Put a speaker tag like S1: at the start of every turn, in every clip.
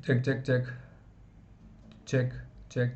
S1: Check, check, check, check, check.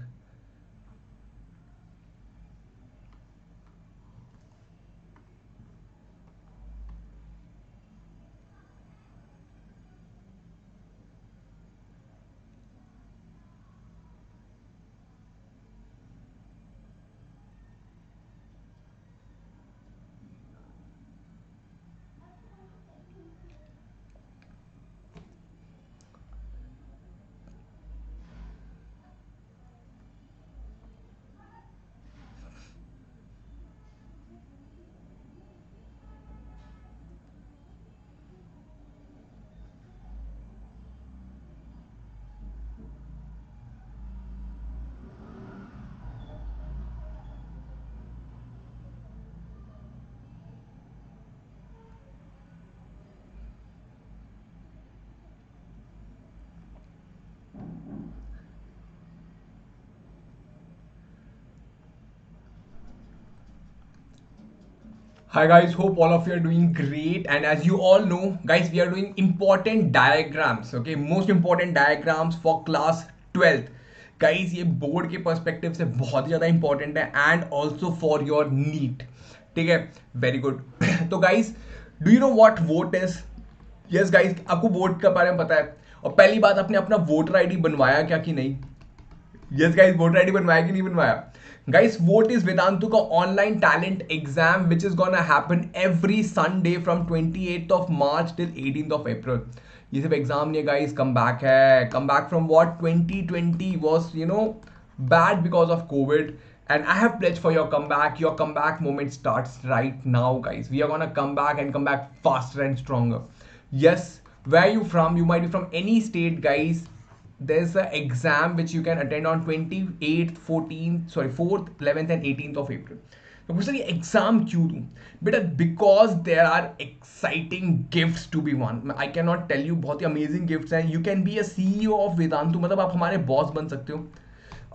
S1: Hi guys, hope all of you are doing great. And as you all know, guys, we are doing important diagrams. Okay, most important diagrams for class 12th. Guys, ये board के perspective से बहुत ही ज़्यादा important है and also for your NEET. ठीक है, very good. तो guys, do you know what vote is? Yes guys, आपको वोट के बारे में पता है? और पहली बात, आपने अपना वोटर आईडी बनवाया क्या कि नहीं? यस गाइस, वोटर आईडी बनवाया कि नहीं बनवाया? गाइस, वोट इज वेदांतु का online talent exam which is gonna happen every Sunday from 28th of March till 18th of April. ये सिर्फ एग्जाम नहीं है गाइस, कम बैक है. Come back from what 2020 was bad because of Covid. And I have pledged for your comeback. Your comeback moment starts right now, guys. We are gonna come back and come back faster and stronger. Yes, where are you from? You might be from any state, guys. There's an exam which you can attend on 28th, 14th, sorry, 4th, 11th and 18th of April. तो पूछ sir ये exam क्यों दूं बेटा? Because there are exciting gifts to be won. I can not tell you, बहुत ही amazing gifts हैं. You can be a CEO of Vedantu, मतलब आप हमारे बॉस बन सकते हो.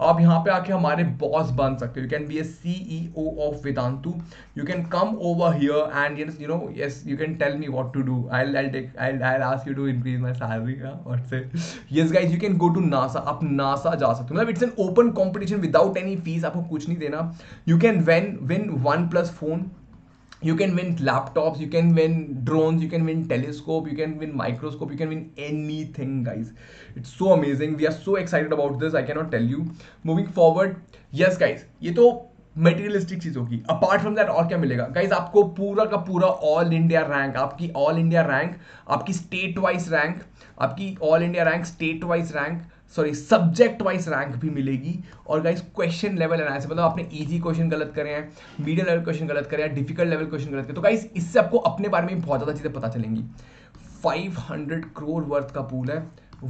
S1: आप यहाँ पे आके हमारे बॉस बन सकते हो. You can be a CEO of Vedantu. You can come over here and yes you can tell me what to do. I'll ask you to increase my salary. What say? Yes guys, you can go to NASA. आप NASA जा सकते हो. मतलब it's an open competition without any fees. आपको कुछ नहीं देना. You can win OnePlus phone. You can win laptops, you can win drones, you can win telescope, you can win microscope, you can win anything guys. It's so amazing. We are so excited about this, I cannot tell you. Moving forward, yes guys, ये तो materialistic चीज होगी. Apart from that और क्या मिलेगा guys? आपको पूरा का पूरा ऑल इंडिया रैंक, आपकी ऑल इंडिया रैंक, आपकी स्टेट वाइज रैंक, आपकी all India rank, state wise rank, sorry subject wise rank भी मिलेगी. और गाइस, क्वेश्चन लेवल एनालिसिस, मतलब आपने इजी क्वेश्चन गलत करे हैं, मीडियम लेवल क्वेश्चन गलत करे हैं, डिफिकल्ट लेवल क्वेश्चन गलत करे, तो गाइस इससे आपको अपने बारे में बहुत ज़्यादा चीज़ें पता चलेंगी. 500 करोड़ वर्थ का पूल है.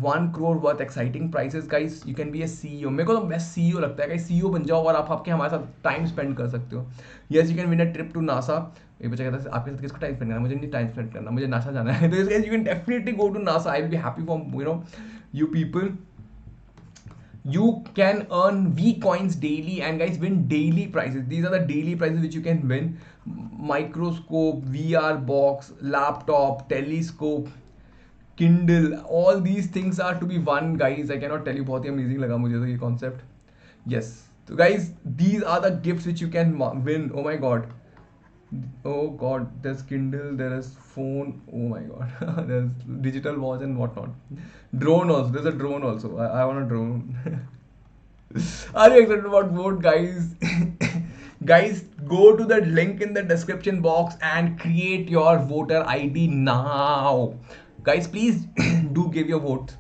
S1: 1 crore worth exciting prices guys. You can be a CEO. मेरे को तो बेस्ट सीईओ लगता है गाइस. सीईओ बन जाओ और आप आपके हमारे साथ टाइम स्पेंड कर सकते हो. Yes, you can win a trip to NASA. ये बच्चा कहता है आपके साथ किसको टाइम स्पेंड करना? मुझे नहीं टाइम स्पेंड करना, मुझे नासा जाना है. तो you can definitely go to NASA. I will be happy for you people. You can earn V coins daily and guys win daily prizes. These are the daily prizes which you can win. Microscope, VR box, laptop, telescope, Kindle, all these things are to be won guys. I cannot tell you, बहुत ही amazing लगा मुझे तो ये concept. Yes, so guys, these are the gifts which you can win. Oh my god. Oh god, there's Kindle, there is phone. Oh my god, there's digital watch and whatnot. Drone also, there's a drone also. I want a drone. Are you excited about vote, guys? Guys, go to the link in the description box and create your voter ID now. Guys, please do give your vote.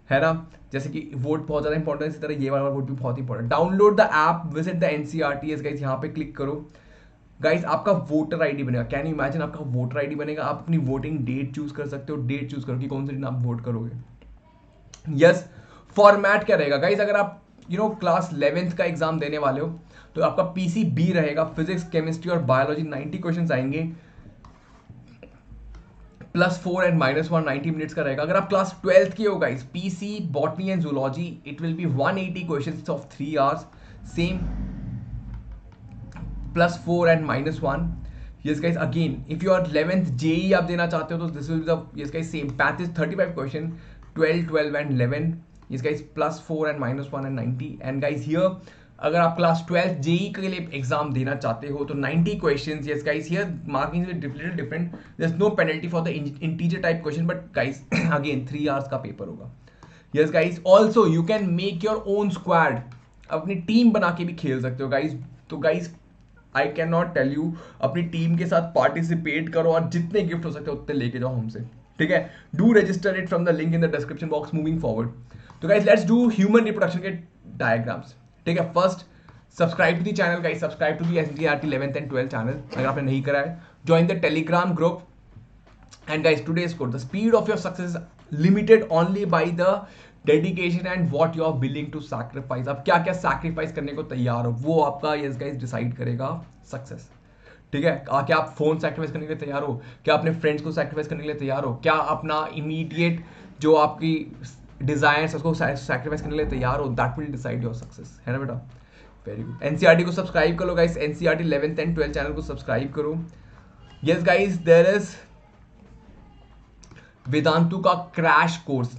S1: है ना? जैसे कि vote बहुत ज़्यादा important है, इसी तरह ये वाला वोट भी बहुत important. Download the app, visit the NCRTS guys, यहाँ पे क्लिक करो. गाइस, आपका वोटर आईडी बनेगा. कैन यू इमेजिन, आपका वोटर आईडी बनेगा. आप अपनी वोटिंग डेट चूज कर सकते हो. डेट चूज करो कि कौन से दिन आप वोट करोगे. यस, फॉर्मेट क्या रहेगा गाइस? अगर आप क्लास 11th का एग्जाम देने वाले हो तो आपका PCB रहेगा. फिजिक्स, केमिस्ट्री और बायोलॉजी 90 क्वेश्चन आएंगे. +4 एंड -1 90 मिनट्स का रहेगा. अगर आप क्लास 12th के हो guys, PC, botany and zoology, it will be 180 question of 3 hours. Same +4 and -1. Yes guys, again if you are 11th JEE आप देना चाहते हो तो this will be the, yes guys, same 35 question, 12, 12 and 11. Yes guys, +4 and -1 and 90. And guys here, अगर आप class 12 JEE के लिए exam देना चाहते हो तो 90 questions. Yes guys, here marking is little different. There is no penalty for the integer type question, but guys again 3 hours का paper होगा. Yes guys, also you can make your own squad. अपनी team बना के भी खेल सकते हो guys. तो guys I can not tell you, अपनी टीम के साथ पार्टिसिपेट करो और जितने गिफ्ट हो सकते हैं उतने लेके जाओ हमसे. ठीक है, do register it from the link in the description box moving forward. तो guys let's do human reproduction के डायग्राम्स. ठीक है, first subscribe to the channel guys, subscribe to the NCERT 11th and 12th channel अगर आपने नहीं करा है. Join the Telegram group. And guys today's code, the speed of your success limited only by the dedication and what you are willing to sacrifice. आप क्या क्या sacrifice करने को तैयार हो, वो आपका यस गाइस डिसाइड करेगा सक्सेस. ठीक है, क्या आप फोन सैक्रिफाइस करने के लिए तैयार हो, क्या अपने फ्रेंड्स को सैक्रिफाइस करने के लिए तैयार हो, क्या अपना इमीडिएट जो आपकी डिजायर्स उसको सैक्रिफाइस करने के लिए तैयार हो. That will decide your success, है ना बेटा. Very good. एनसीईआरटी को सब्सक्राइब करो guys, NCERT 11th and 12th channel को सब्सक्राइब करो. Yes guys, there is Vedantu का क्रैश कोर्स.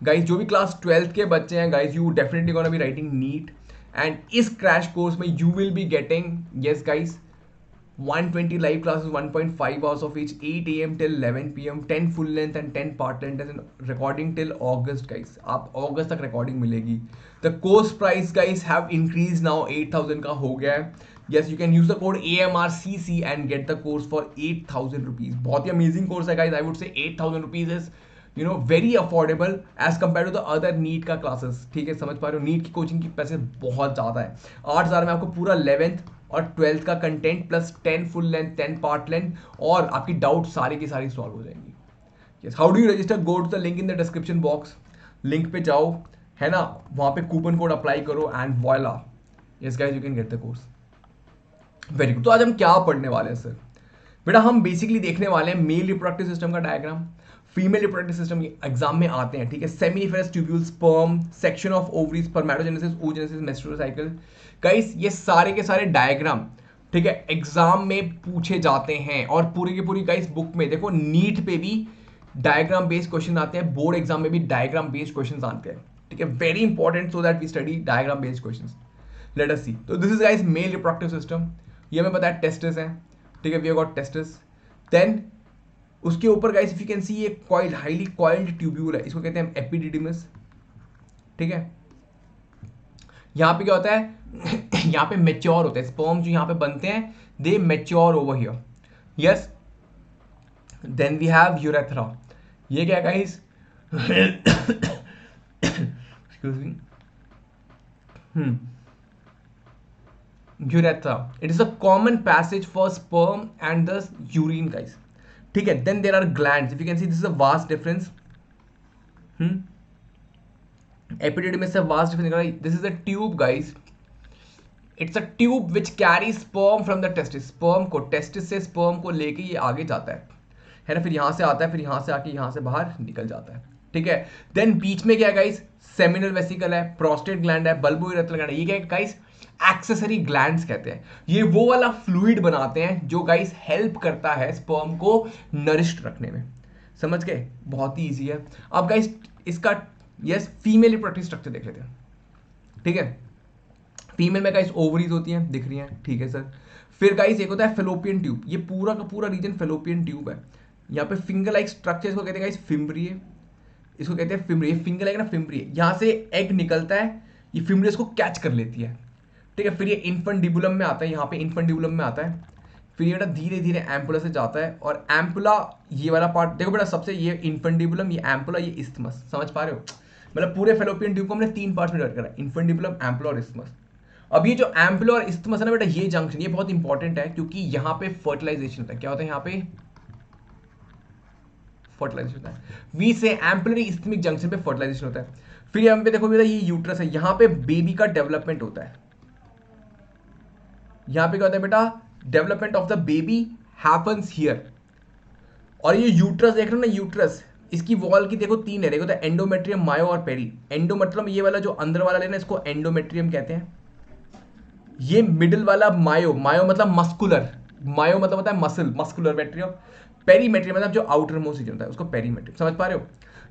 S1: गाइस जो भी क्लास 12th के बच्चे हैं guys, you definitely gonna be writing NEET. And इस क्रैश कोर्स में you will be getting yes guys 120 live classes, 1.5 hours of each, 8 AM till 11 PM, 10 full length and 10 part length, and recording till August guys. आप अगस्त तक recording मिलेगी. The course price guys have increased now, 8,000 का हो गया है. Yes, you can use the code AMRCC and get the course for 8,000 rupees. बहुत ही amazing course है guys. I would say 8,000 rupees is very affordable as compared to the other NEET का classes. ठीक है, समझ पा रहे हो, नीट की कोचिंग की पैसे बहुत ज़्यादा है. 8,000 में आपको पूरा 11th और 12th का content plus 10 full length, 10 part length, और आपकी डाउट सारी की सारी सॉल्व हो जाएंगी. Yes, how do you register? Go to the link in the description box. Link पे जाओ, है ना, वहाँ पे कूपन कोड अप्लाई करो and voila. Yes guys, you can get the course. Very good. तो आज हम क्या पढ़ने वाले हैं सर? बेटा हम बेसिकली देखने वाले हैं मेल रिप्रोडक्टिव सिस्टम का diagram, female reproductive system exam में आते हैं. ठीक है, seminiferous tubule, sperm, section of ovaries, spermatogenesis, oogenesis, menstrual cycle. Guys ये सारे के सारे डायग्राम, ठीक है, एग्जाम में पूछे जाते हैं. और पूरी की पूरी गाइस बुक में देखो, नीट पे भी डायग्राम बेस्ड क्वेश्चन आते हैं, बोर्ड एग्जाम में भी डायग्राम बेस्ड क्वेश्चन आते हैं. ठीक है, very important, so that we study diagram based question. Let us see. तो this is guys male reproductive system. ये हमें पता है टेस्टिस है. ठीक है, we have got testis. Then उसके ऊपर guys if you can see ये कॉइल्ड, हाईली कॉइल्ड ट्यूब्यूल है, इसको कहते हैं एपिडिडिमिस. ठीक है, यहाँ पे क्या होता है यहाँ पे मेच्योर होते हैं स्पर्म जो यहाँ पे बनते हैं, they mature over here. Yes, then we have urethra. ये क्या guys? Excuse me. Urethra, it is a common passage for sperm and the urine guys. ठीक है, then there are glands. If you can see, this is a vas deferens. Epididymis से vas deferens. This is a tube guys. It's a tube which carry sperm from the testis. Sperm को, testis से sperm को लेके ये आगे जाता है ना, फिर यहां से आता है, फिर यहां से आके यहां से बाहर निकल जाता है. ठीक है, देन बीच में क्या है गाइस? सेमिनल वेसिकल है, प्रोस्टेट ग्लैंड है, बल्बोइरेथ्रल ग्लैंड है. ये क्या है गाइस? एक्सेसरी ग्लैंड्स कहते हैं. ये वो वाला फ्लूइड बनाते हैं जो गाइस हेल्प करता है स्पर्म को नरिश्ड रखने में. समझ गए? बहुत ही ईजी है. अब गाइस इसका यस फीमेल रिप्रोडक्टिव स्ट्रक्चर देख लेते हैं. ठीक है, फीमेल में गाइस ओवरीज होती हैं, दिख रही हैं. ठीक है सर. फिर गाइस एक होता है फेलोपियन ट्यूब. ये पूरा का पूरा रीजन फेलोपियन ट्यूब है. यहाँ पे फिंगर लाइक स्ट्रक्चर, इसको कहते हैं गाइस फिम्ब्रिए. इसको कहते हैं फिम्ब्रिए. फिंगर लाइक ना फिम्ब्रिए. यहाँ से एग निकलता है, ये फिम्ब्रिए इसको कैच कर लेती है. ठीक है, फिर ये इन्फेंडिबुलम में आता है, यहाँ पे इन्फेंडिबुलम में आता है. फिर ये बेटा धीरे धीरे एम्पुला से जाता है, और एम्पुला ये वाला पार्ट देखो बेटा, सबसे ये इन्फेंडिबुलम, ये एम्पुला, ये इस्थमस. समझ पा रहे हो? मतलब पूरे फेलोपियन ट्यूब को हमने 3 पार्ट्स में डिवाइड करा, इन्फेंडिबुलम, एम्पुला और इस्थमस. अब ये जो एम्पुला और इस्थमस है ना बेटा, ये जंक्शन ये बहुत इंपॉर्टेंट है, क्योंकि यहाँ पे फर्टिलाइजेशन होता है. क्या होता है यहाँ पे? फर्टिलाइजेशन होता है. वी से एम्पुलरी इस्थमिक जंक्शन पे फर्टिलाइजेशन होता है. फिर यहाँ पे देखो बेटा, ये यूट्रस है, यहाँ पे बेबी का डेवलपमेंट होता है. यहाँ पे क्या होता है बेटा? Development of the baby happens here. और ये यूट्रस देख रहे हो ना, यूट्रस, इसकी वॉल की देखो 3 लेयर होता है, एंडोमेट्रियम, मायो और पेरी. एंडो मतलब ये वाला जो अंदर वाला लेना, इसको एंडोमेट्रियम कहते हैं. ये मिडिल वाला मायो, मायो मतलब मस्कुलर, मायो मतलब होता है मसल, मस्कुलर मेट्रियम. पेरीमेट्रियम मतलब जो आउटर मोस्ट रीजन होता है उसको पेरीमेट्रियम, समझ पा रहे हो?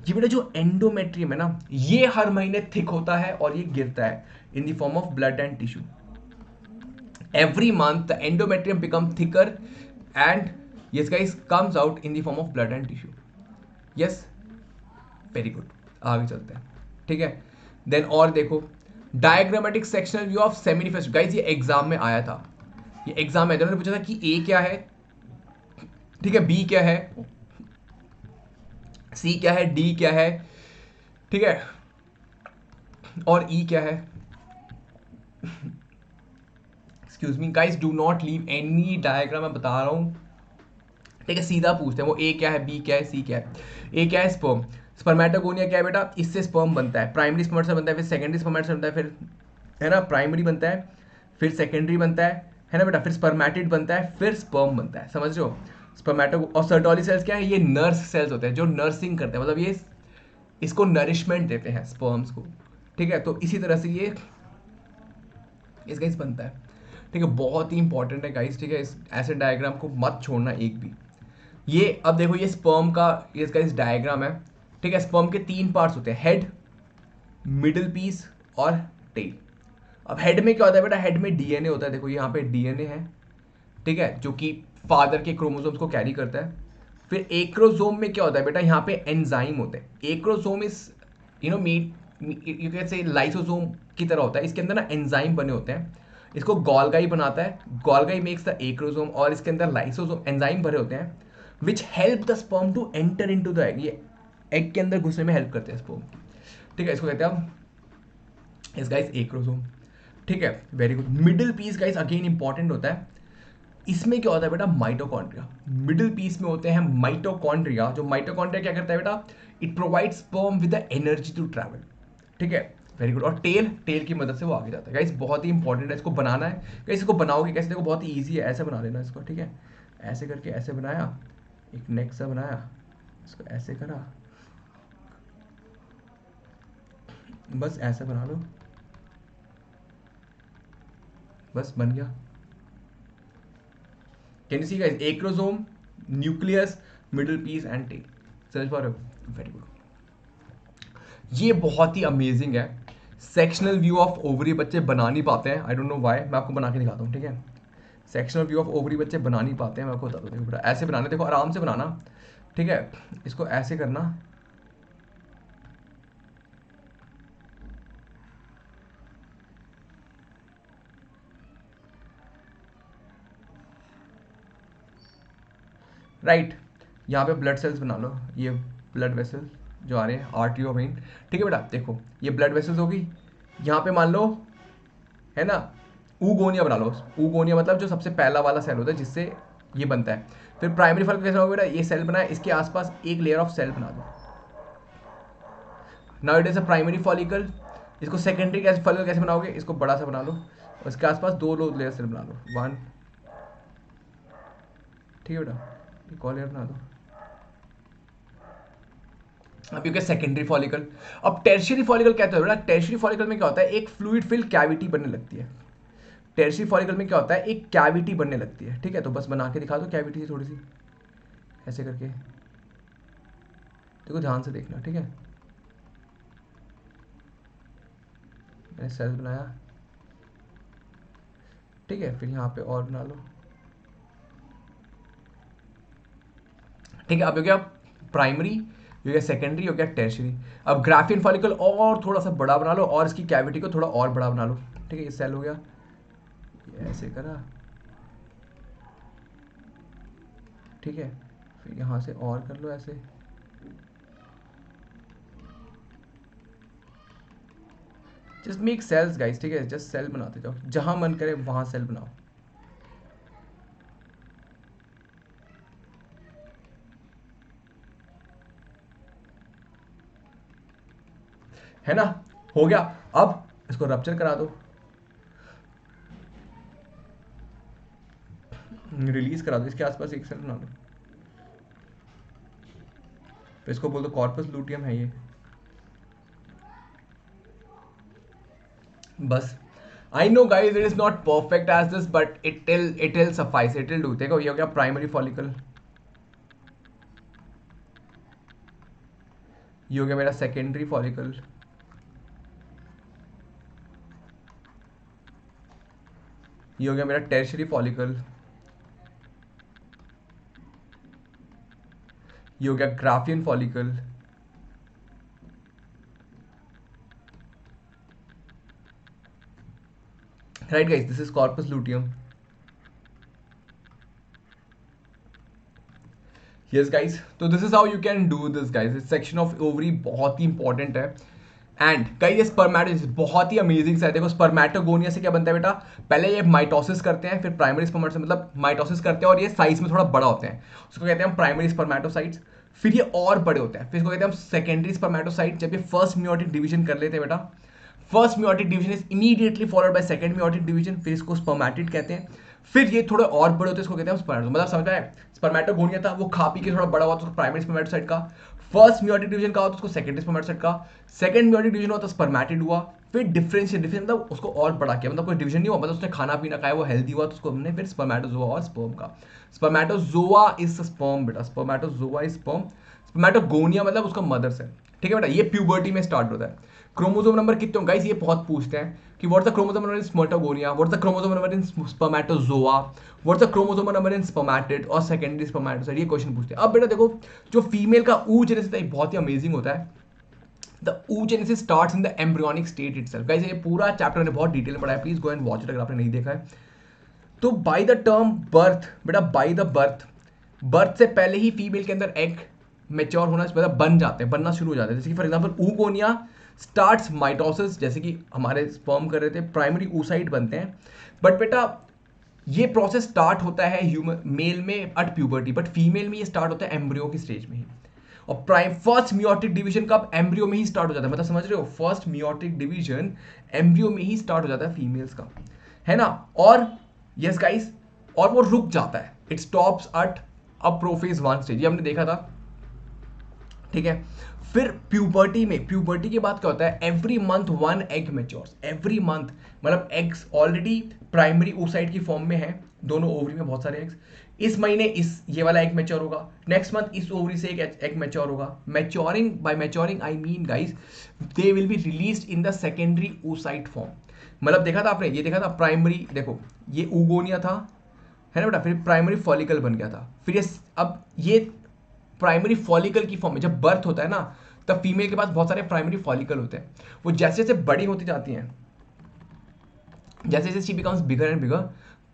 S1: ये बेटा जो एंडोमेट्रियम है ना, ये हर महीने थिक होता है और ये गिरता है in the form of blood and tissue. Every month the endometrium becomes thicker and yes guys comes out in the form of blood and tissue. Yes, very good. आगे चलते हैं. ठीक है, देन और देखो diagrammatic sectional view of seminiferous. Guys ये exam में आया था, ये एग्जाम में इन्होंने पूछा था कि ए क्या है, ठीक है, बी क्या है, सी क्या है, डी क्या है, ठीक है, और ई क्या है. Excuse me guys, do not leave any diagram, मैं बता रहा हूँ. ठीक है, सीधा पूछते हैं वो ए क्या है, बी क्या है, सी क्या है. ए क्या है, स्पर्म. स्पर्मेटोगोनिया क्या है बेटा, इससे स्पर्म बनता है. प्राइमरी स्पर्मेट से बनता है, फिर सेकेंडरी स्पर्मेट से बनता है, फिर है ना प्राइमरी बनता है, फिर सेकेंडरी बनता है ना बेटा, फिर स्पर्मेटिड बनता है, फिर स्पर्म बनता है. समझ रहे हो? स्पर्मेटो और सर्टोली सेल्स क्या है, ये नर्स सेल्स होते हैं जो नर्सिंग करते हैं, मतलब ये इसको नरिशमेंट देते हैं स्पर्म्स को. ठीक है, तो इसी तरह से ये इसका इस बनता है. ठीक है, बहुत ही इंपॉर्टेंट है गाइस. ठीक है, इस ऐसे डायग्राम को मत छोड़ना एक भी. ये अब देखो ये स्पर्म का इसका इस डायग्राम है. ठीक है, स्पर्म के 3 पार्ट्स होते हैं, हेड, मिडिल पीस और टेल. अब हेड में क्या होता है बेटा, हेड में डीएनए होता है. देखो यहाँ पे डीएनए है, ठीक है, जो कि फादर के क्रोमोसोम्स को कैरी करता है. फिर एक्रोसोम में क्या होता है बेटा, यहाँ पे एंजाइम होते हैं. Acrosome is meet you can say lysosome की तरह होता है. इसके अंदर ना एंजाइम बने होते हैं, इसको गोल्गाई बनाता है. गोल्गाई मेक्स द एक्रोसोम और इसके अंदर लाइसोसोम एंजाइम भरे होते हैं which help the sperm to enter into the egg. ये एग के अंदर घुसने में हेल्प करते हैं स्पर्म. ठीक है, इसको कहते हैं हम इस गाइस एक्रोसोम. ठीक है, very good. Middle piece guys again important होता है. इसमें क्या होता है बेटा, माइटोकॉन्ड्रिया. मिडिल पीस में होते हैं माइटोकॉन्ड्रिया. जो माइटोकॉन्ड्रिया क्या करता है बेटा, it provides sperm with the energy to travel. ठीक है, वेरी गुड. और टेल, टेल की मदद से वो आगे जाता है. गाइस बहुत ही इंपॉर्टेंट है, इसको बनाना है. गाइस इसको बनाओगे कैसे, देखो बहुत ही ईजी है. ऐसे बना लेना इसको. ठीक है, ऐसे करके ऐसे बनाया, एक नेक सा बनाया, इसको ऐसे करा, बस ऐसे बना लो, बस बन गया. Can you see guys, acrosome, nucleus, middle piece and tail. समझ पा रहे हो? Very good. ये बहुत ही अमेजिंग है. सेक्शनल व्यू ऑफ ओवरी बच्चे बना नहीं पाते हैं, आई डोंट नो व्हाई. मैं आपको बना के दिखाता हूँ. ठीक है, सेक्शनल व्यू ऑफ ओवरी बच्चे बना नहीं पाते हैं, मैं आपको बताता हूँ. देखो ऐसे बनाना, देखो आराम से बनाना. ठीक है, इसको ऐसे करना, राइट. यहाँ पे ब्लड सेल्स बना लो, ये ब्लड वेसल जो आ रहे हैं, आर्टियो वेन. ठीक है बेटा, देखो ये ब्लड वेसल्स होगी. यहाँ पे मान लो है ना, ऊगोनिया बना लो. ऊगोनिया मतलब जो सबसे पहला वाला सेल होता है जिससे ये बनता है. फिर प्राइमरी फॉलिकल कैसे होगा बेटा, ये सेल बनाए, इसके आसपास एक लेयर ऑफ सेल बना दो. Now it is a primary follicle. इसको सेकेंडरी कैसे फॉलिकल कैसे बनाओगे, इसको बड़ा सा बना लो, उसके आसपास 2 लेयर सेल बना लो. 1, ठीक है बेटा, एक और लेयर बना दो. अब ये सेकेंडरी फॉलिकल. अब टर्शियरी फॉलिकल क्या होता है बेटा, टर्शियरी फॉलिकल में क्या होता है, एक फ्लूइड फिल कैविटी बनने लगती है. टर्शियरी फॉलिकल में क्या होता है, एक कैविटी बनने लगती है. ठीक है, तो बस बना के दिखा दो कैविटी थोड़ी सी ऐसे करके. देखो ध्यान से देखना. ठीक है, मैंने सेल बनाया. ठीक है, फिर यहाँ पे और बना लो. ठीक है, अब हो गया प्राइमरी, हो गया सेकेंडरी, हो गया टर्शियरी. अब ग्राफियन फॉलिकल और थोड़ा सा बड़ा बना लो और इसकी कैविटी को थोड़ा और बड़ा बना लो. ठीक है, ये सेल हो गया, ये ऐसे करा. ठीक है, फिर यहाँ से और कर लो ऐसे. Just make cells guys. ठीक है, जस्ट सेल बनाते जाओ, जहां मन करे वहां सेल बनाओ. है ना, हो गया. अब इसको रप्चर करा दो, रिलीज करा दो, इसके आसपास एक सेल बना लो. फिर इसको बोल दो कॉर्पस लूटियम है ये. बस. I know guys it is not perfect as this but it will suffice, it will do. देखो ये हो गया प्राइमरी फॉलिकल. ये हो गया मेरा सेकेंडरी फॉलिकल, ये हो गया मेरा टर्शियरी फॉलिकल, ये हो गया Graafian follicle, right guys, this is corpus luteum. Yes guys, तो this is how you can do this guys. इस सेक्शन ऑफ ओवरी बहुत ही इंपॉर्टेंट है। एंड गाइस ये स्पर्मेटोजेनेसिस बहुत ही अमेजिंग सा है। देखो स्पर्मेटोगोनिया से क्या बनता है बेटा, पहले ये माइटोसिस करते हैं, फिर प्राइमरी स्पर्मेटोसिस मतलब माइटोसिस करते हैं और ये साइज में थोड़ा बड़ा होते हैं, उसको कहते हैं प्राइमरी स्पर्मेटोसाइट्स। फिर ये और बड़े होते हैं, फिर इसको कहते हैं हम सेकेंडरी स्पर्मेटोसाइट। जब ये फर्स्ट मियोटिक डिवीजन कर लेते हैं बेटा, first meiotic division is immediately followed by second meiotic division, फिर इसको स्पर्मेटिड कहते हैं। फिर ये थोड़े और बड़े होते हैं, इसको कहते हैं स्पर्मेटो, मतलब समझ में आया। स्पर्मेटोगोनिया था वो खा पी के थोड़ा बड़ा हुआ तो प्राइमरी स्पर्मेटोसाइट का, फर्स्ट मियोटिक डिवीजन का होता है उसको सेकेंडरी स्पर्मेटोसाइट का, सेकंड मियोटिक डिवीजन हुआ तो स्पर्मेटिड हुआ, फिर डिफरेंशिएट डिफरेंस मतलब उसको और बड़ा किया, मतलब कोई डिवीजन नहीं हुआ, मतलब उसने खाना पीना खाया वो हेल्दी हुआ तो उसको हमने फिर स्पर्मेटोजोआ और स्पर्म का। स्पर्मेटोजोआ इज स्पर्म बेटा, स्पर्मेटोजोआ इज स्पर्म। स्पर्मेटोगोनिया मतलब उसका मदर सेल, ठीक है बेटा। ये प्यूबर्टी में स्टार्ट होता है। क्रोमोसोम नंबर कितने होंगे गाइस, ये बहुत पूछते हैं कि what the chromosome number in spermatogonia, what the chromosome number in spermatozoa, what the chromosome number in spermatid और सेकेंडरी स्पर्मेटोसाइट, ये क्वेश्चन पूछते हैं। अब बेटा देखो, जो फीमेल का oogenesis है बहुत ही अमेजिंग होता है। The oogenesis starts in the embryonic state itself. Guys ये पूरा चैप्टर मैंने बहुत डिटेल में पढ़ा है, please go and watch it अगर आपने नहीं देखा है तो। बाय द टर्म बर्थ बेटा, बाय द बर्थ, बर्थ से पहले ही फीमेल के अंदर एग मेच्योर होना मतलब बन जाते हैं, बनना शुरू हो जाते हैं। जैसे कि for example oogonia starts mitosis, जैसे कि हमारे स्पर्म कर रहे थे, प्राइमरी oocyte बनते हैं। बट बेटा ये प्रोसेस स्टार्ट होता है ह्यूमन मेल में एट प्यूबर्टी, बट फीमेल में ये स्टार्ट होता है एम्ब्रियो की स्टेज में ही। और प्राइम फर्स्ट मियोटिक डिवीजन कब, एम्ब्रियो में ही स्टार्ट हो जाता है, मतलब समझ रहे हो, फर्स्ट मियोटिक डिवीजन एम्ब्रियो में ही स्टार्ट हो जाता है फीमेल्स का, है ना। और यस गाइस, और वो रुक जाता है, इट स्टॉप्स एट अप्रोफेज 1 स्टेज, ये हमने देखा था, ठीक है। फिर प्यूबर्टी में, प्यूबर्टी के बाद क्या होता है, every month 1 egg matures, every month मतलब एग्स ऑलरेडी प्राइमरी oocyte की फॉर्म में है, दोनों ओवरी में बहुत सारे एग्स। इस महीने इस ये वाला एग मैच्योर होगा, नेक्स्ट मंथ इस ओवरी से एक एग मैच्योर होगा। Maturing, by maturing I mean guys they will be released in the secondary oocyte form. मतलब देखा था आपने, ये देखा था प्राइमरी, देखो ये ऊगोनिया था, है ना बेटा, फिर प्राइमरी फॉलिकल बन गया था, फिर ये अब ये प्राइमरी फॉलिकल की फॉर्म में जब बर्थ होता है ना, तब फीमेल के पास बहुत सारे प्राइमरी फॉलिकल होते हैं। वो जैसे जैसे बड़ी होती जाती हैं, जैसे जैसे she becomes bigger and bigger,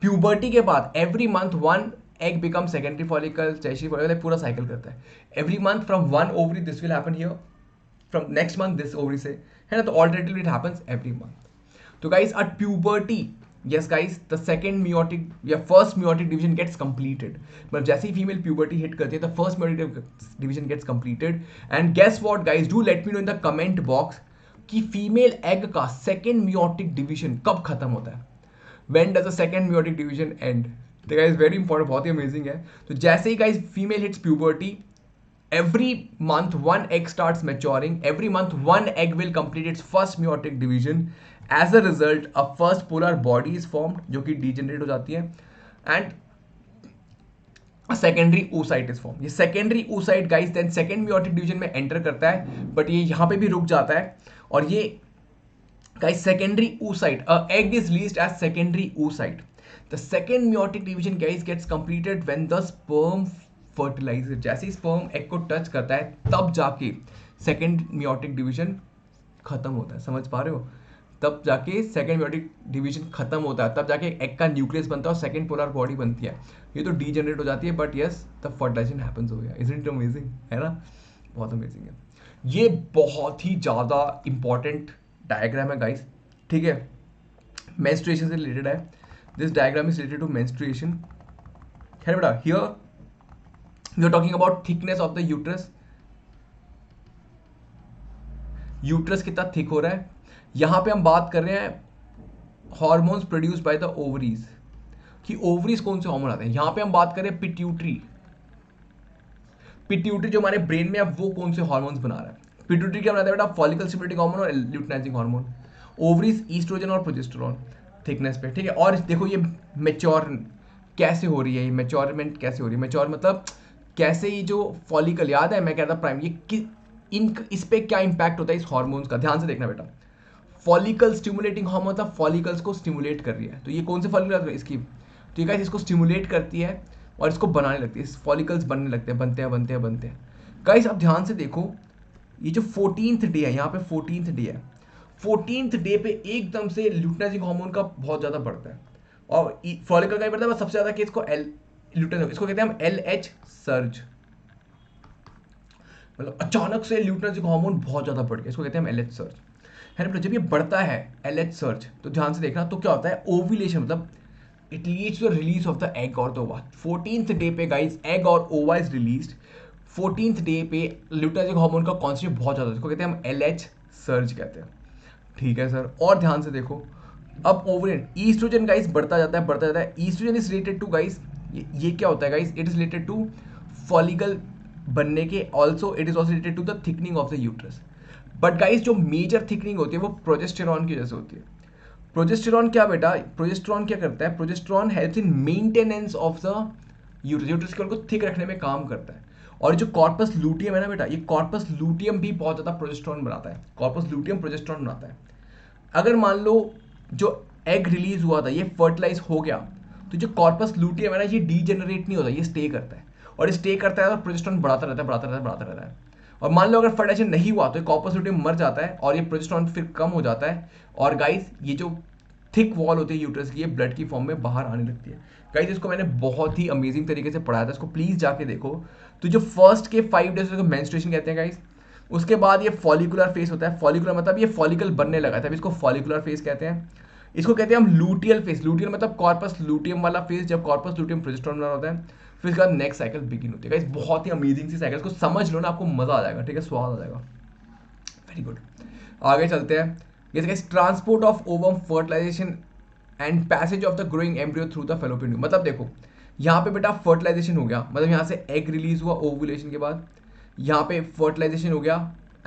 S1: puberty के बाद every month 1 egg become secondary follicle, tertiary follicle, पूरा साइकिल करता है। Every month from 1 ovary this will happen here, from next month this ovary से, है ना। तो alternatively it happens every month. तो guys at puberty, yes guys, the second meiotic या first meiotic division gets completed, मतलब जैसे ही female puberty hit करती है तो first meiotic division gets completed। and guess what guys, do let me know in the comment box कि female egg का second meiotic division कब खत्म होता है, when does the second meiotic division end। तो गाइस वेरी इंपॉर्टेंट, बहुत ही amazing है। तो जैसे ही guys female hits puberty, every month 1 egg starts maturing, every month 1 egg will complete its first meiotic division, as a result a first polar body is formed जो कि degenerate हो जाती है, and a secondary oocyte is formed। ये secondary oocyte guys then second meiotic division में enter करता है, but ये यहाँ पे भी रुक जाता है। और ये guys secondary oocyte, a egg is released as secondary oocyte। the second meiotic division guys gets completed when the sperm fertilizer, जैसे ही स्पर्म एग को टच करता है तब जाके सेकेंड मियोटिक डिवीजन खत्म होता है, समझ पा रहे हो, तब जाके सेकेंड मियोटिक डिवीजन खत्म होता है, तब जाके एग का न्यूक्लियस बनता है और सेकेंड पोलर बॉडी बनती है। ये तो डीजेनरेट हो जाती है, but yes the fertilization happens हो गया। इजंट इट अमेजिंग, है ना, बहुत अमेजिंग है। ये बहुत ही ज़्यादा इंपॉर्टेंट डायग्राम है गाइस, ठीक है, मेंस्ट्रुएशन से रिलेटेड है। This diagram is related to menstruation, है बेटा। Here we are talking about thickness of the uterus, uterus कितना थिक हो रहा है। यहां पे हम बात कर रहे हैं hormones produced by the ovaries, कि ओवरीज कौन से हार्मोन आते हैं। यहां पे हम बात कर रहे हैं पिट्यूटरी, पिट्यूटरी जो हमारे ब्रेन में है वो कौन से हार्मोन्स बना रहा है। पिट्यूटरी क्या बनाता है बेटा, फॉलिकल स्टिमुलेटिंग हार्मोन और ल्यूटिनाइजिंग हार्मोन। ओवरीज ईस्ट्रोजन और प्रोजेस्टेरोन थिकनेस पे, ठीक है। और देखो ये मेच्योर कैसे हो रही है, ये मेच्योरमेंट कैसे हो रही है, मेच्योर मतलब कैसे, ये जो फॉलिकल याद है मैं कहता प्राइम, ये इन इस पे क्या इंपैक्ट होता है इस हार्मोन्स का, ध्यान से देखना बेटा। फॉलिकल स्टिमुलेटिंग हार्मोन मतलब फॉलिकल्स को स्टिमुलेट कर रही है। तो ये कौन से फॉलिकल इसकी, तो ये गाइस इसको स्टिमुलेट करती है और इसको बनाने लगती है, फॉलिकल्स बनने लगते हैं, बनते हैं। गाइस अब ध्यान से देखो, ये जो 14th डे है, यहाँ पे 14th डे है, 14th डे पे एकदम से ल्यूटिनाइजिंग हार्मोन का बहुत ज्यादा बढ़ता है। और फॉलिकल का ही बढ़ता है, बस सबसे ज्यादा केस को एल ल्यूटिनाइजिंग, इसको कहते हैं हम LH सर्ज, मतलब अचानक से ल्यूटिनाइजिंग हार्मोन बहुत ज्यादा बढ़ गया, इसको कहते हैं हम LH सर्ज है ना। जब ये बढ़ता है LH सर्ज, तो ध्यान से देखना, तो क्या होता है ओव्यूलेशन, मतलब it leads to release of the egg और द ओवा। 14th डे पे गाइस एग और ova is released. 14th day पे ल्यूटिनाइजिंग हार्मोन का कॉन्सेंट्रेशन बहुत ज्यादा, इसको कहते हैं हम LH सर्ज कहते हैं। ठीक है सर, और ध्यान से देखो, अब ओवरिन ईस्ट्रोजन गाइस बढ़ता जाता है। Estrogen is related to guys, ये क्या होता है guys, it is related to follicle बनने के, also it is also related to the thickening of the uterus. But guys जो मेजर थिकनिंग होती है वो प्रोजेस्टेरॉन की वजह से होती है। प्रोजेस्टेरॉन क्या बेटा, प्रोजेस्टेरॉन क्या करता है, progesterone helps in maintenance of the uterus, uterus को थिक रखने में काम करता है। और जो कॉर्पस लूटियम है ना बेटा, ये कॉर्पस लूटियम भी बहुत ज्यादा प्रोजेस्टेरॉन बनाता है, कॉर्पस लूटियम प्रोजेस्टेरॉन बनाता है। अगर मान लो जो एग रिलीज हुआ था ये फर्टिलाइज हो गया, तो जो कॉर्पस लूटियम है ना ये डीजेनरेट नहीं होता, ये स्टे करता है, और स्टे करता है और प्रोजेस्टेरॉन बढ़ाता रहता है। और मान लो अगर फर्टिलाइजेशन नहीं हुआ तो कॉर्पस लूटियम मर जाता है और ये प्रोजेस्टेरॉन फिर कम हो जाता है, और गाइस ये जो थिक वॉल होती है यूट्रस की, ये ब्लड की फॉर्म में बाहर आने लगती है। गाइस इसको मैंने बहुत ही अमेजिंग तरीके से पढ़ाया था, इसको प्लीज जाके देखो। तो जो फर्स्ट के 5 डेज को मेंस्ट्रुएशन कहते हैं गाइस, उसके बाद ये फॉलिकुलर फेस होता है, फॉलिकुलर मतलब ये फॉलिकल बनने लगा था, इसको फॉलिकुलर फेस कहते हैं। इसको कहते हैं हम लूटियल फेस, लूटियल मतलब कॉर्पस लूटियम वाला फेस, जब कॉर्पस लूटियम प्रोजेस्टेरॉन बना होता है, फिर इसके बाद नेक्स्ट साइकिल बिगिन होती है। गाइस बहुत ही अमेजिंग सी साइकिल, इसको समझ लो ना, आपको मजा आ जाएगा, ठीक है, स्वाद आ जाएगा। वेरी गुड, आगे चलते हैं। जैसे guys transport of ovum, fertilization and passage of the growing embryo through the fallopian tube. मतलब देखो यहाँ पे बेटा फर्टिलाइजेशन हो गया, मतलब यहाँ से एग रिलीज हुआ ओवुलेशन के बाद, यहाँ पे फर्टिलाइजेशन हो गया,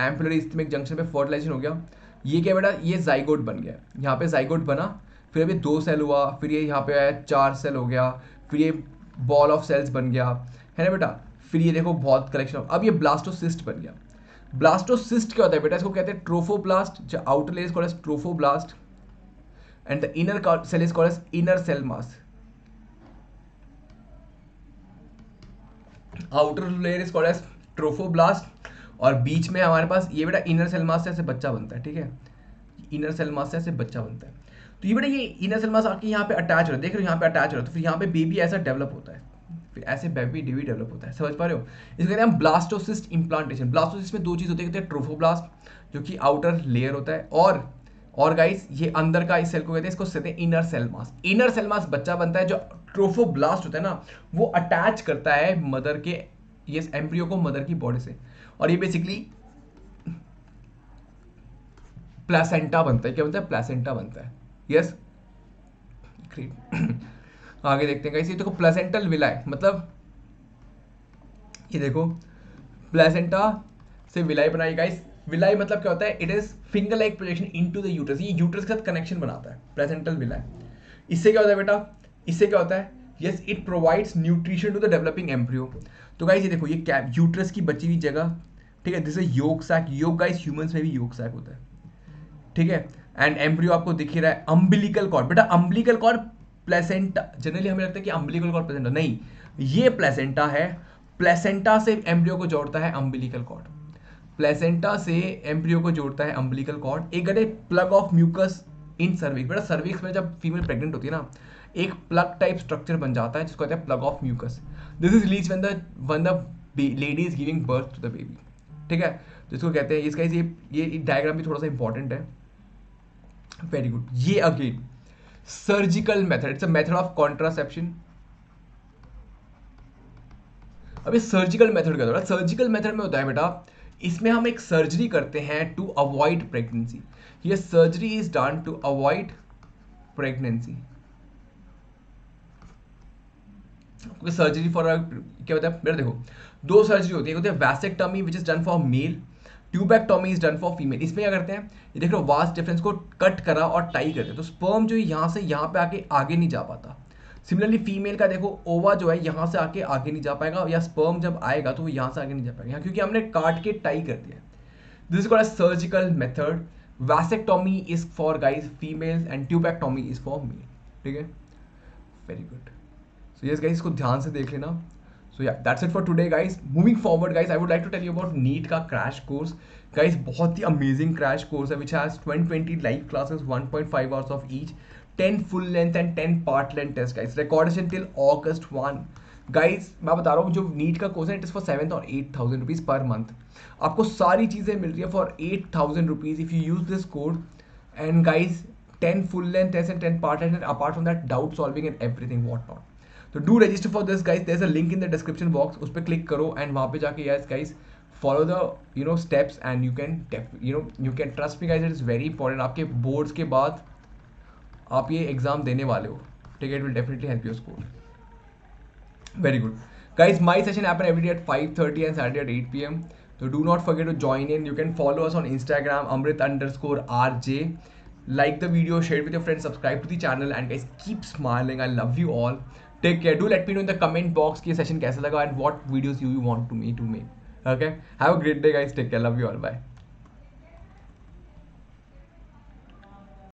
S1: एम्पुलरी इस्थिमिक जंक्शन पे फर्टिलाइजेशन हो गया। ये क्या बेटा, ये जाइगोट बन गया, यहाँ पे जाइगोट बना, फिर अभी 2 सेल हुआ, फिर ये यहाँ पे आया 4 सेल हो गया, फिर ये बॉल ऑफ सेल्स बन गया, है ना बेटा। फिर ये देखो बहुत कलेक्शन, अब ये ब्लास्टोसिस्ट बन गया। ब्लास्टोसिस्ट क्या होता है बेटा, इसको कहते हैं ट्रोफोब्लास्ट, जो outer layer is called as trophoblast and the inner cell is called as inner cell mass. Outer layer is called as trophoblast, और बीच में हमारे पास ये बेटा इनर सेल मास से ऐसे बच्चा बनता है, ठीक है, इनर सेल मास से ऐसे बच्चा बनता है। तो ये बेटा ये इनर सेल मास आके यहाँ पे अटैच हो रहा है, देख रहे हो यहाँ पे अटैच हो रहा है, तो फिर यहाँ पे बेबी ऐसा डेवलप होता है, फिर ऐसे बेबी डेवलप होता है, समझ पा रहे हो। इसको कहते हैं हम ब्लास्टोसिस्ट इम्प्लांटेशन। ब्लास्टोसिस्ट में 2 चीज होती है, ट्रोफोब्लास्ट जो कि आउटर लेयर होता है, और गाइस ये अंदर का इस सेल को कहते हैं, इसको कहते हैं inner cell mass. Inner cell mass बच्चा बनता है, जो ट्रोफोब्लास्ट होता है ना वो अटैच करता है मदर के, ये एम्ब्रियो को मदर की बॉडी से, और ये बेसिकली प्लासेंटा बनता है। क्या बनता है, प्लासेंटा बनता है, यस ग्रेट। आगे देखते हैं गाइस, ये देखो प्लासेंटल विलाई, मतलब ये देखो प्लासेंटा से विलाई बनाई गाइस। विलाई मतलब क्या होता है, it is finger like projection into the uterus, ये यूट्रस के साथ कनेक्शन बनाता है प्लेसेंटल विलाई। इससे क्या होता है बेटा, इससे क्या होता है, yes it provides nutrition to the developing embryo. तो गाइस ये देखो ये कैप यूट्रस की बची हुई जगह, ठीक है, दिस इज योग सैक। योग गाइस ह्यूमंस में भी योग सैक होता है, ठीक है। एंड एम्ब्रियो आपको दिख ही रहा है, अम्बिलिकल कॉर्ड, बेटा अम्बिलिकल कॉर्ड प्लेसेंटा, जनरली हमें लगता है कि अम्बिलिकल कॉर्ड प्लेसेंटा, नहीं ये प्लेसेंटा है। प्लेसेंटा से एम्ब्रियो को जोड़ता है अम्बिलिकल कॉर्ड, प्लेसेंटा से एम्ब्रियो को जोड़ता है अम्बिलिकल कॉर्ड। एक गटे plug of mucus in cervix, बेटा सर्विक्स में जब फीमेल प्रेग्नेंट होती है ना, एक प्लग टाइप स्ट्रक्चर बन जाता है जिसको कहते हैं plug of mucus. This is release when the lady is giving birth to the baby, ठीक है, जिसको कहते हैं, इसका ये डायग्राम भी थोड़ा सा इंपॉर्टेंट है। वेरी गुड, ये again surgical method, it's a method of contraception. अब ये सर्जिकल मेथड क्या होता है, सर्जिकल मेथड में होता है बेटा, इसमें हम एक सर्जरी करते हैं टू अवॉइड प्रेगनेंसी। ये surgery is done to avoid pregnancy. Surgery for क्या होता है बेटा, देखो 2 सर्जरी होती है, होती है vasectomy which is done for male, tubectomy is done for female. इसमें क्या करते हैं, ये देख लो वास्ट डिफरेंस को कट करा और टाई करते हैं, तो स्पर्म जो है यहाँ से यहाँ पे आगे नहीं जा पाता। सिमिलरली फीमेल का देखो ओवा जो है यहाँ से आगे नहीं जा पाएगा, या स्पर्म जब आएगा तो वो यहाँ से आगे नहीं जा पाएगा, क्योंकि हमने काट के टाई कर दिया है। This is called a surgical method. Vasectomy is for guys females and tubectomy is for male. ठीक है, very good. So yes guys, इसको ध्यान से देख लेना. So yeah, that's it for today guys. Moving forward guys, I would like to tell you about NEET का crash course. Guys, बहुत ही amazing crash course है which has 20 live classes, 1.5 hours of each, 10 full length and 10 part length tests guys. Recordation till August 1. Guys मैं बता रहा हूँ जो NEET का course है इट इज़ फॉर 7 और 8,000 रुपीज़ पर मंथ. आपको सारी चीज़ें मिल रही है for 8,000 rupees if you use this code. And guys 10 full length tests and 10 part length, and apart from that doubt solving and everything what not. So do register for this guys. There's a link in the description box. उस पर click करो and वहाँ पे जाके yes guys follow the steps and you can trust me guys, it is very important. आपके boards के बाद आप ये एग्जाम देने वाले हो, ठीक है, it will definitely help your score. Very good. Guys, my session happen every day at 5:30 and Saturday at 8 p.m. So do not forget to join in. You can follow us on Instagram, Amrit_RJ. Like the video, share it with your friends, subscribe to the channel, and guys, keep smiling. I love you all. Take care. Do let me know in the comment box कि session कैसा लगा and what videos you want me to make. Okay? Have a great day guys. Take care. Love you all. Bye.